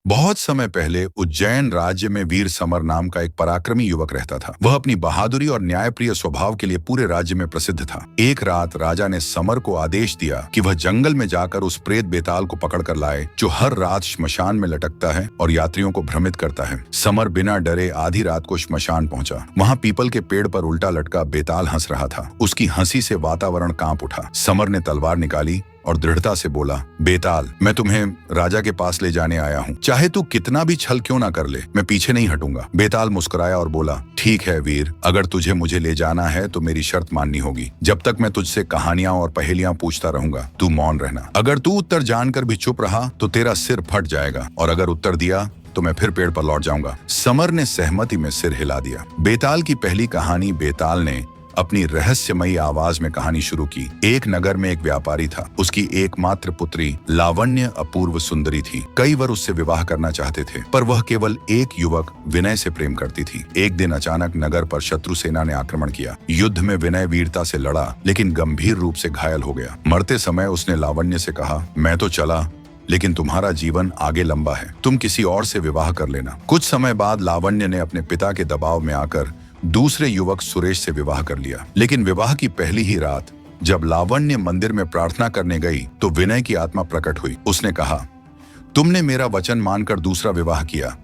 बहुत समय पहले उज्जैन राज्य में वीर समर नाम का एक पराक्रमी युवक रहता था। वह अपनी बहादुरी और न्यायप्रिय स्वभाव के लिए पूरे राज्य में प्रसिद्ध था। एक रात राजा ने समर को आदेश दिया कि वह जंगल में जाकर उस प्रेत बेताल को पकड़ कर लाए जो हर रात श्मशान में लटकता है और यात्रियों को भ्रमित करता है। समर बिना डरे आधी रात को श्मशान पहुंचा। वहां पीपल के पेड़ पर उल्टा लटका बेताल हंस रहा था। उसकी हंसी से वातावरण कांप उठा। समर ने तलवार निकाली और दृढ़ता से बोला, बेताल, मैं तुम्हें राजा के पास ले जाने आया हूँ। चाहे तू कितना भी छल क्यों ना कर ले, मैं पीछे नहीं हटूंगा। बेताल मुस्कुराया और बोला, ठीक है वीर, अगर तुझे मुझे ले जाना है तो मेरी शर्त माननी होगी। जब तक मैं तुझसे कहानियां और पहेलियां पूछता रहूंगा, तू मौन रहना। अगर तू उत्तर जानकर भी चुप रहा तो तेरा सिर फट जाएगा, और अगर उत्तर दिया तो मैं फिर पेड़ पर लौट जाऊंगा। समर ने सहमति में सिर हिला दिया। बेताल की पहली कहानी। बेताल ने अपनी रहस्यमयी आवाज में कहानी शुरू की। एक नगर में एक व्यापारी था। उसकी एकमात्र पुत्री लावण्य अपूर्व सुंदरी थी। कई वर उससे विवाह करना चाहते थे, पर वह केवल एक युवक विनय से प्रेम करती थी। एक दिन अचानक नगर पर शत्रु सेना ने आक्रमण किया। युद्ध में विनय वीरता से लड़ा, लेकिन गंभीर रूप से घायल हो गया। मरते समय उसने लावण्य से कहा, मैं तो चला, लेकिन तुम्हारा जीवन आगे लंबा है। तुम किसी और से विवाह कर लेना। कुछ समय बाद लावण्य ने अपने पिता के दबाव में आकर दूसरे युवक सुरेश से विवाह कर लिया। लेकिन विवाह की पहली ही रात जब लावण्य मंदिर में प्रार्थना करने गई तो विनय की आत्मा प्रकट हुई। उसने कहा, तुमने मेरा वचन मानकर दूसरा विवाह किया,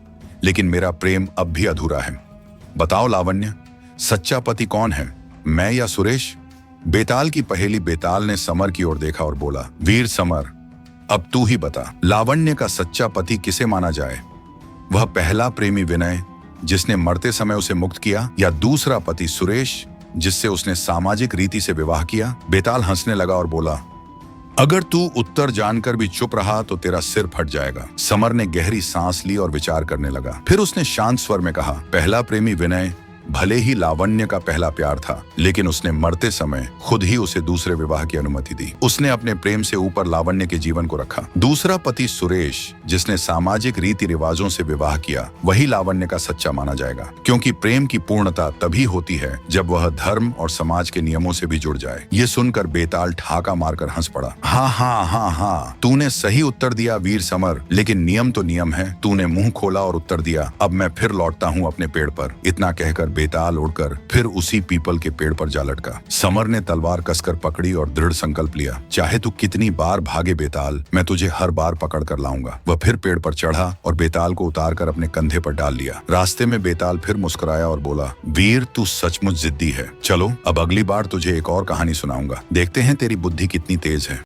लेकिन मेरा प्रेम अब भी अधूरा है। बताओ लावण्य, सच्चा पति कौन है, मैं या सुरेश? बेताल की पहेली। बेताल ने समर की ओर देखा और बोला, वीर समर, अब तू ही बता, लावण्य का सच्चा पति किसे माना जाए? वह पहला प्रेमी विनय जिसने मरते समय उसे मुक्त किया, या दूसरा पति सुरेश जिससे उसने सामाजिक रीति से विवाह किया? बेताल हंसने लगा और बोला, अगर तू उत्तर जानकर भी चुप रहा तो तेरा सिर फट जाएगा। समर ने गहरी सांस ली और विचार करने लगा। फिर उसने शांत स्वर में कहा, पहला प्रेमी विनय भले ही लावण्य का पहला प्यार था, लेकिन उसने मरते समय खुद ही उसे दूसरे विवाह की अनुमति दी। उसने अपने प्रेम से ऊपर लावण्य के जीवन को रखा। दूसरा पति सुरेश जिसने सामाजिक रीति रिवाजों से विवाह किया, वही लावण्य का सच्चा माना जाएगा, क्योंकि प्रेम की पूर्णता तभी होती है जब वह धर्म और समाज के नियमों से भी जुड़ जाए। ये सुनकर बेताल ठहाका मारकर हंस पड़ा। हाँ हाँ हाँ हाँ, तूने सही उत्तर दिया वीर समर, लेकिन नियम तो नियम है। तूने मुंह खोला और उत्तर दिया, अब मैं फिर लौटता हूँ अपने पेड़ पर। इतना कहकर बेताल उड़कर फिर उसी पीपल के पेड़ पर जा लटका। समर ने तलवार कसकर पकड़ी और दृढ़ संकल्प लिया, चाहे तू कितनी बार भागे बेताल, मैं तुझे हर बार पकड़ कर लाऊंगा। वह फिर पेड़ पर चढ़ा और बेताल को उतारकर अपने कंधे पर डाल लिया। रास्ते में बेताल फिर मुस्कुराया और बोला, वीर तू सचमुच जिद्दी है। चलो अब अगली बार तुझे एक और कहानी सुनाऊंगा, देखते हैं तेरी बुद्धि कितनी तेज है।